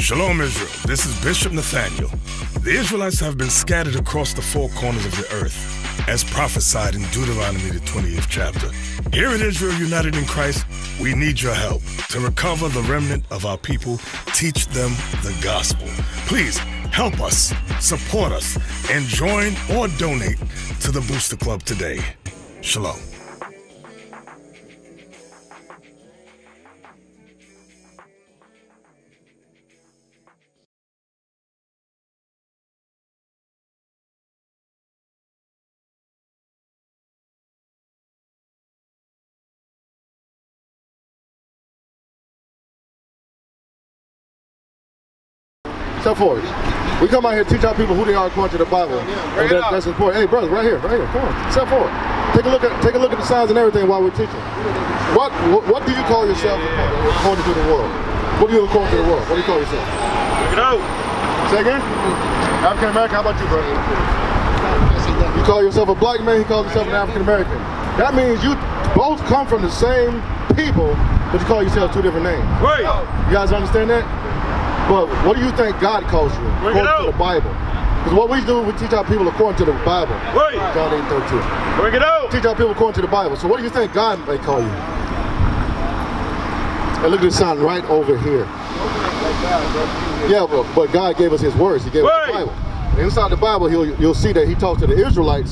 Shalom, Israel. This is Bishop Nathaniel. The Israelites have been scattered across the four corners of the earth, as prophesied in Deuteronomy, the 20th chapter. Here at Israel United in Christ, we need your help to recover the remnant of our people, teach them the gospel. Please help us, support us, and join or donate to the Booster Club today. Shalom. Step forward. We come out here to teach our people who they are according to the Bible. And that's important. Hey, brother, right here. Come on. Step forward. Take a look at the signs and everything while we're teaching. What do you call yourself according to the world? What do you according to the world? What do you call yourself? Look it out. Say again? African American. How about you, brother? You call yourself a black man. He calls himself an African American. That means you both come from the same people, but you call yourself two different names. Right. You guys understand that? But what do you think God calls you according to the Bible? Because what we do, we teach our people according to the Bible. Right. John 8:13. Bring it out. Teach our people according to the Bible. So what do you think God may call you? And look at this sign right over here. Yeah, but God gave us His words. He gave us the Bible. And inside the Bible, you'll see that He talked to the Israelites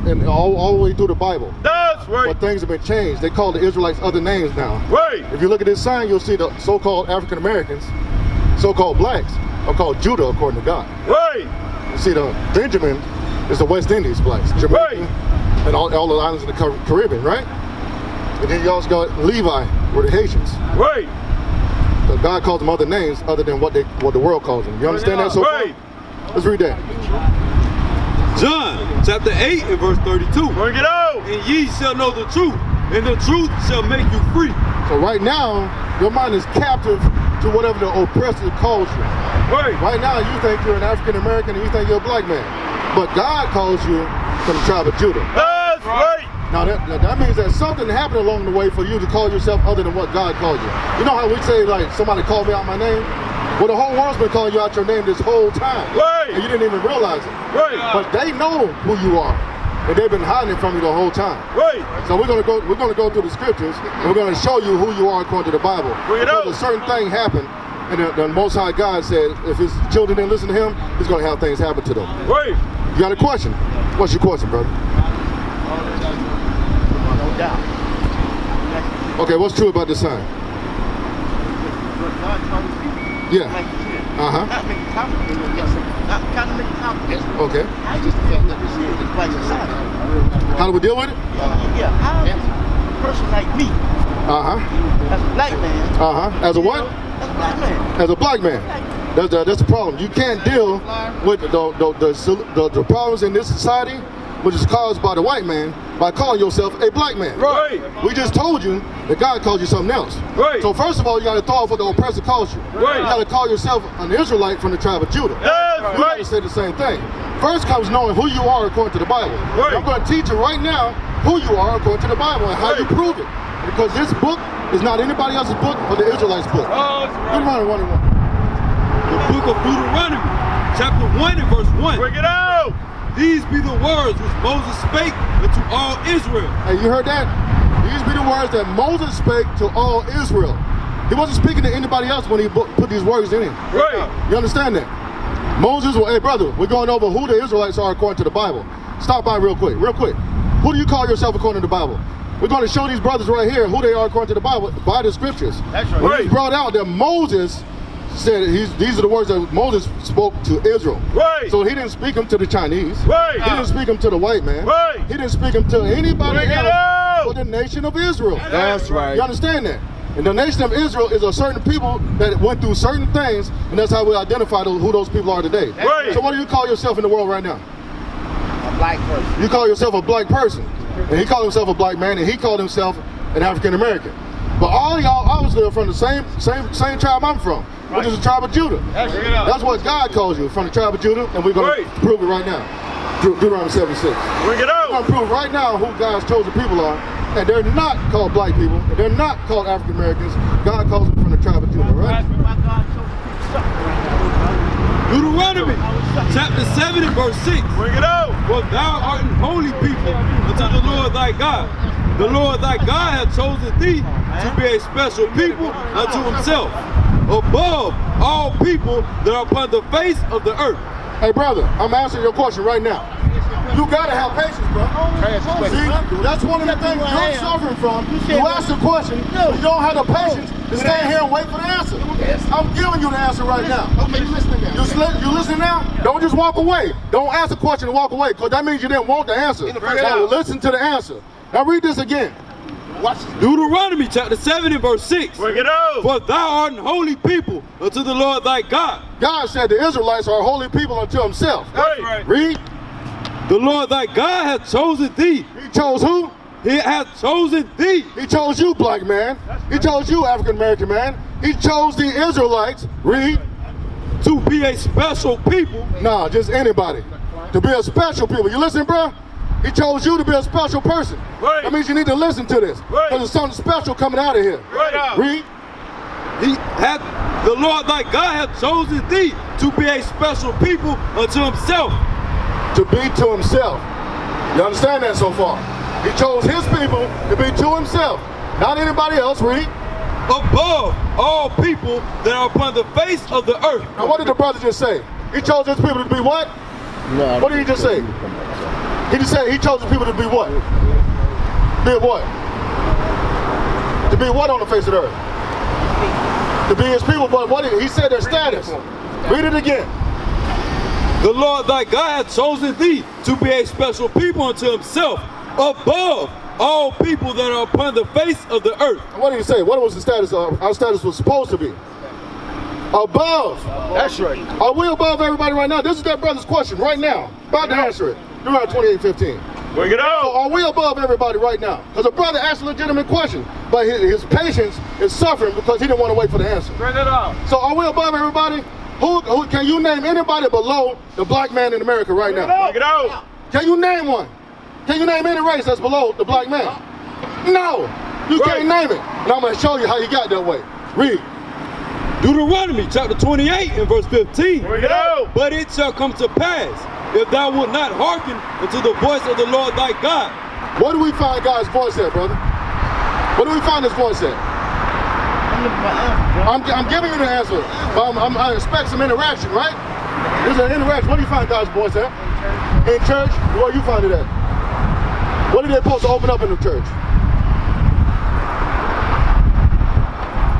and all the way through the Bible. That's right. But things have been changed. They call the Israelites other names now. Right. If you look at this sign, you'll see the so-called African Americans, so-called blacks, are called Judah according to God. Right. You see, the Benjamin is the West Indies blacks, Jamaica, and all the islands in the Caribbean, right? And then you also got Levi, were the Haitians. Right. So God calls them other names other than what the world calls them. You understand that so far? Let's read that. John chapter 8 and verse 32. Bring it out. And ye shall know the truth, and the truth shall make you free. So right now, your mind is captive to whatever the oppressor calls you. Right now, you think you're an African American and you think you're a black man. But God calls you from the tribe of Judah. That's right. Now that means that something happened along the way for you to call yourself other than what God called you. You know how we say, like, somebody called me out my name? Well, the whole world's been calling you out your name this whole time. Right. And you didn't even realize it. Right. But they know who you are. And they've been hiding it from you the whole time. Right. So we're gonna go through the scriptures and we're gonna show you who you are according to the Bible. Because a certain thing happened, and the Most High God said if His children didn't listen to Him, He's gonna have things happen to them. Right. You got a question? What's your question, brother? No doubt. Okay, what's true about this sign? Yeah. Not make it complicated, not kind of make it complicated. Okay. I just felt that this is the right society. How do we deal with it? Yeah, how does a person like me, as a black man, as a what? As a black man. As a black man. That's the problem. You can't deal with the problems in this society, which is caused by the white man, by calling yourself a black man. Right. We just told you that God called you something else. Right. So first of all, you got to throw off what the oppressor calls you. Right. You got to call yourself an Israelite from the tribe of Judah. That's You got to say the same thing. First comes knowing who you are according to the Bible. Right. I'm going to teach you right now who you are according to the Bible and how you prove it. Because this book is not anybody else's book but the Israelites' book. Deuteronomy 1:1. The book of Deuteronomy, chapter 1 and verse 1. Bring it out. These be the words which Moses spake unto all Israel. Hey, you heard that? These be the words that Moses spake to all Israel. He wasn't speaking to anybody else when he put these words in him. Right. You understand that? Moses, hey brother, we're going over who the Israelites are according to the Bible. Stop by real quick. Who do you call yourself according to the Bible? We're going to show these brothers right here who they are according to the Bible by the scriptures. That's right. right. It's brought out that Moses said these are the words that Moses spoke to Israel. Right. So he didn't speak them to the Chinese. Right. He didn't speak them to the white man. Right. He didn't speak them to anybody else but the nation of Israel. That's right. You understand that? And the nation of Israel is a certain people that went through certain things, and that's how we identify who those people are today. Right. So what do you call yourself in the world right now? A black person. You call yourself a black person. And he called himself a black man, and he called himself an African American. But all y'all obviously are from the same tribe I'm from, which is the tribe of Judah. That's what God calls you, from the tribe of Judah, and we're going to prove it right now. Deuteronomy 7:6. Bring it out. We're going to prove right now who God's chosen people are, and they're not called black people, and they're not called African Americans. God calls them from the tribe of Judah, right? Deuteronomy chapter 7 and verse 6. Bring it out. For thou art an holy people unto the Lord thy God. The Lord thy God hath chosen thee to be a special people unto himself, above all people that are upon the face of the earth. Hey brother, I'm answering your question right now. You gotta have patience, bro. See, that's one of the things you're suffering from. You ask a question, you don't have the patience to stand here and wait for the answer. I'm giving you the answer right now. Okay, you listening now? You listening now? Don't just walk away. Don't ask a question and walk away, because that means you didn't want the answer. So listen to the answer. Now read this again. Watch this. Deuteronomy chapter 7 and verse 6. Bring it out. For thou art an holy people unto the Lord thy God. God said the Israelites are a holy people unto himself. That's right. Read. The Lord thy God hath chosen thee. He chose who? He hath chosen thee. He chose you, black man. He chose you, African American man. He chose the Israelites. Read. To be a special people. Nah, just anybody. To be a special people. You listen, bro? He chose you to be a special person. Right. That means you need to listen to this. Right. Because there's something special coming out of here. Right. Read. The Lord thy God hath chosen thee to be a special people unto himself. To be to himself. You understand that so far? He chose his people to be to himself. Not anybody else. Read. Above all people that are upon the face of the earth. Now what did the brother just say? He chose his people to be what? No. What did he just say? He just said he chose his people to be what? Be what? To be what on the face of the earth? To be his people, but what he said their status. Read it again. The Lord thy God hath chosen thee to be a special people unto himself, above all people that are upon the face of the earth. What did he say? What was the status? Our status was supposed to be above. That's right. Are we above everybody right now? This is that brother's question right now. About to answer it. Deuteronomy 28:15. Bring it So out. are we above everybody right now? Because a brother asked a legitimate question, but his patience is suffering because he didn't want to wait for the answer. Bring it out. So are we above everybody? Who can you name anybody below the black man in America right now? Bring it out. Can you name one? Can you name any race that's below the black man? No, you can't name it. And I'm going to show you how you got that way. Read. Deuteronomy chapter 28 and verse 15. Bring it out. But it shall come to pass, if thou wilt not hearken unto the voice of the Lord thy God. Where do we find God's voice at, brother? Where do we find his voice at? I'm giving you the answer. I expect some interaction, right? There's an interaction. Where do you find God's voice at? In church? Where you find it at? What are they supposed to open up in the church?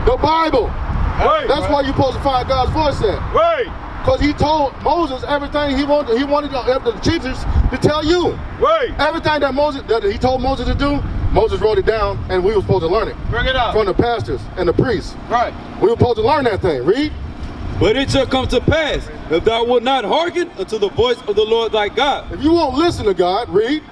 The Bible. Right. That's why you're supposed to find God's voice at. Right. Because he told Moses everything he wanted the teachers to tell you. Right. Everything that he told Moses to do, Moses wrote it down, and we were supposed to learn it. Bring it out. From the pastors and the priests. Right. We were supposed to learn that thing. Read. But it shall come to pass, if thou wilt not hearken unto the voice of the Lord thy God, If you won't listen to God, read.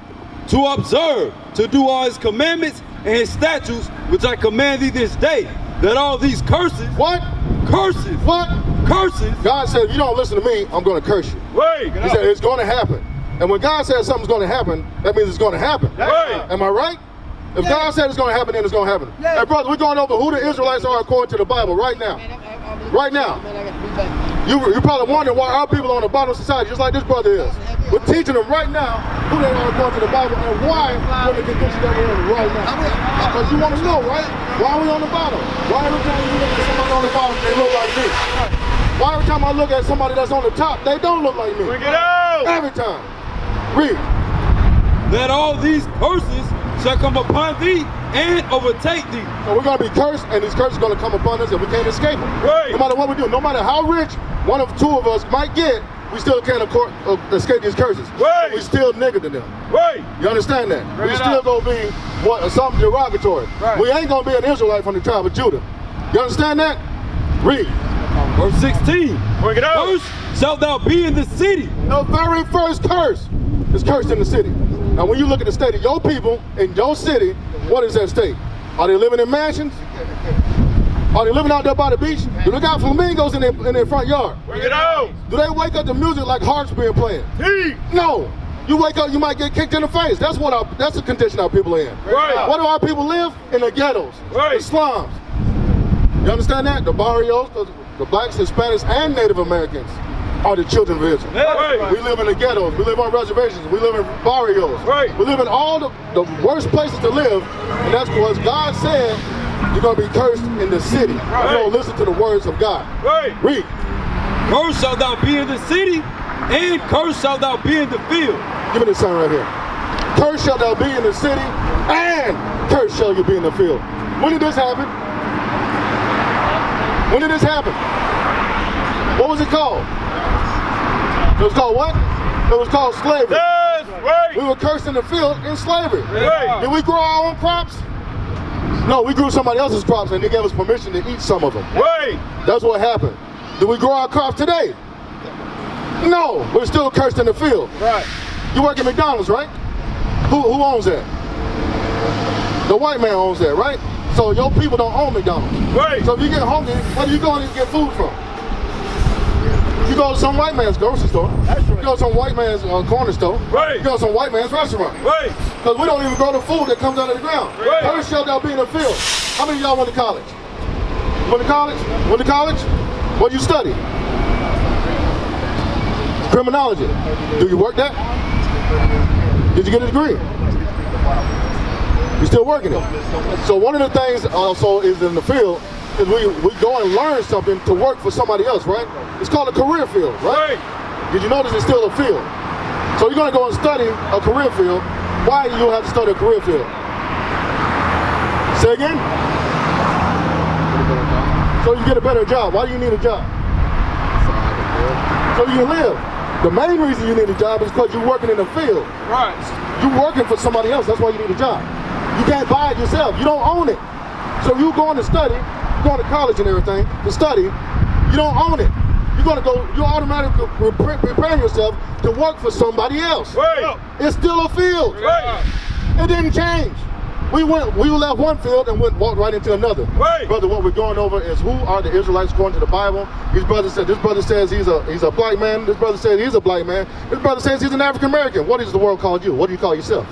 to observe, to do all his commandments and his statutes, which I command thee this day, that all these curses, What? curses, What? curses, God said, if you don't listen to me, I'm going to curse you. Right. He said, it's going to happen. And when God says something's going to happen, that means it's going to happen. Right. Am I right? If God said it's going to happen, then it's going to happen. Hey, brother, we're going over who the Israelites are according to the Bible right now. Right now. You probably wondering why our people are on the bottom of society, just like this brother is. We're teaching them right now who they are according to the Bible and why we're in the condition that we're in right now. Because you want to know, right? Why are we on the bottom? Why every time you look at somebody on the bottom, they look like me? Why every time I look at somebody that's on the top, they don't look like me? Bring it out. Every time. Read. that all these curses shall come upon thee and overtake thee. So we're going to be cursed, and these curses are going to come upon us, and we can't escape them. Right. No matter what we do, no matter how rich one of two of us might get, we still can't escape these curses. Right. We still nigger to them. Right. You understand that? Bring We it still up. gonna be something derogatory. Right. We ain't gonna be an Israelite from the tribe of Judah. You understand that? Read. Verse 16. Bring it out. First shalt thou be in the city. The very first curse is cursed in the city. Now when you look at the state of your people in your city, what is that state? Are they living in mansions? Are they living out there by the beach? Do they got flamingos in their front yard? Bring it out. Do they wake up to music like harps being played? No. You wake up, you might get kicked in the face. That's the condition our people are in. Right. Where do our people live? In the ghettos, Right. the slums. You understand that? The barrios, the blacks, Hispanics, and Native Americans are the children of Israel. Right. We live in the ghettos, we live on reservations, we live in barrios. Right. We live in all the worst places to live, and that's because God said you're going to be cursed in the city. Right. You don't listen to the words of God. Right. Read. Cursed shalt thou be in the city, and cursed shalt thou be in the field. Give me this sign right here. Cursed shall thou be in the city, and cursed shall you be in the field. When did this happen? When did this happen? What was it called? It was called what? It was called slavery. That's right. We were cursed in the field in slavery. Right. Did we grow our own crops? No, we grew somebody else's crops and they gave us permission to eat some of them. Right. That's what happened. Do we grow our crops today? No, we're still cursed in the field. Right. You work at McDonald's, right? Who owns that? The white man owns that, right? So your people don't own McDonald's. Right. So if you get hungry, where do you go and get food from? You go to some white man's grocery store. That's right. You go to some white man's corner store. Right. You go to some white man's restaurant. Right. Because we don't even grow the food that comes out of the ground. Right. Cursed shall thou be in the field. How many of y'all went to college? Went to college? Went to college? What did you study? Criminology. Do you work that? Did you get a degree? You still working it. So one of the things also is in the field is we go and learn something to work for somebody else, right? It's called a career field, right? Did you notice it's still a field? So you're gonna go and study a career field. Why do you have to study a career field? Say again? So you get a better job. Why do you need a job? So you can live. The main reason you need a job is because you're working in the field. Right. You're working for somebody else. That's why you need a job. You can't buy it yourself. You don't own it. So you going to study, going to college and everything to study, you don't own it. You automatically prepare yourself to work for somebody else. Right. It's still a field. Right. It didn't change. We left one field and walked right into another. Right. Brother, what we're going over is who are the Israelites according to the Bible. This brother says he's a black man. This brother says he's a black man. This brother says he's an African American. What is the world called you? What do you call yourself?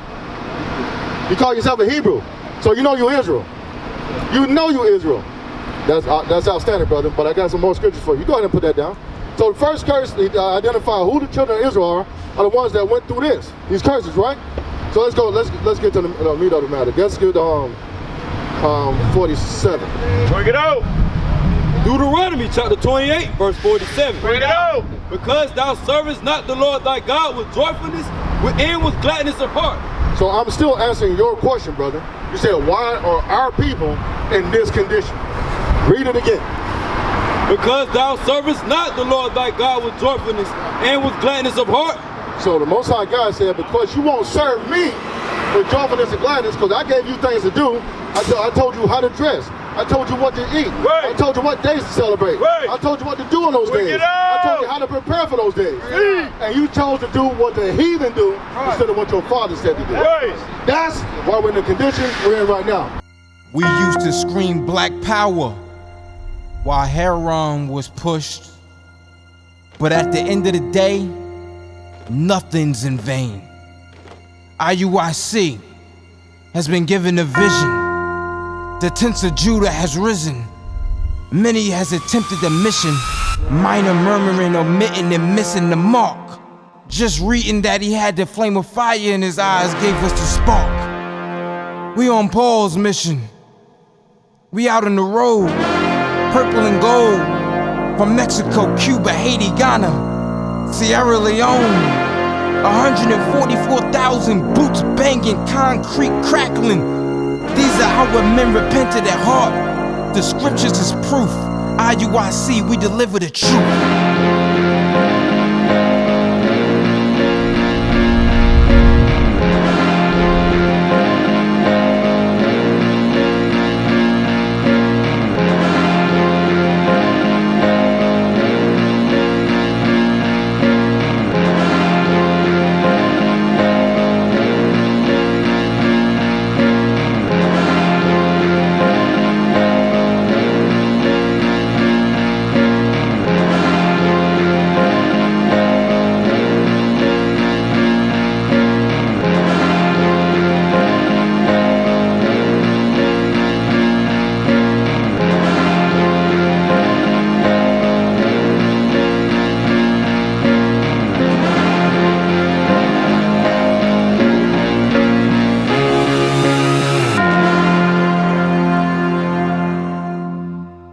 You call yourself a Hebrew. So you know you're Israel. You know you're Israel. That's outstanding, brother. But I got some more scriptures for you. Go ahead and put that down. So the first curse, identify who the children of Israel are the ones that went through these curses, right? So let's go. Let's get to the meat of the matter. Let's get 47. Bring it out. Deuteronomy chapter 28, verse 47. Bring it out. Because thou servest not the Lord thy God with joyfulness and with gladness of heart. So I'm still answering your question, brother. You said, why are our people in this condition? Read it again. Because thou servest not the Lord thy God with joyfulness and with gladness of heart. So the Most High God said, because you won't serve me with joyfulness and gladness, because I gave you things to do. I told you how to dress. I told you what to eat. Right. I told you what days to celebrate. Right. I told you what to do on those Bring days. it out. I told you how to prepare for those days. And you chose to do what the heathen do instead of what your father said to do. Right. That's why we're in the condition we're in right now. We used to scream black power while Heron was pushed. But at the end of the day, nothing's in vain. IUIC has been given a vision. The tents of Judah has risen. Many has attempted the mission, minor murmuring, omitting and missing the mark. Just reading that he had the flame of fire in his eyes gave us the spark. We on Paul's mission. We out on the road, purple and gold, from Mexico, Cuba, Haiti, Ghana, Sierra Leone. 144,000 boots banging, concrete crackling. These are how men repented at heart. The scriptures is proof. IUIC, we deliver the truth.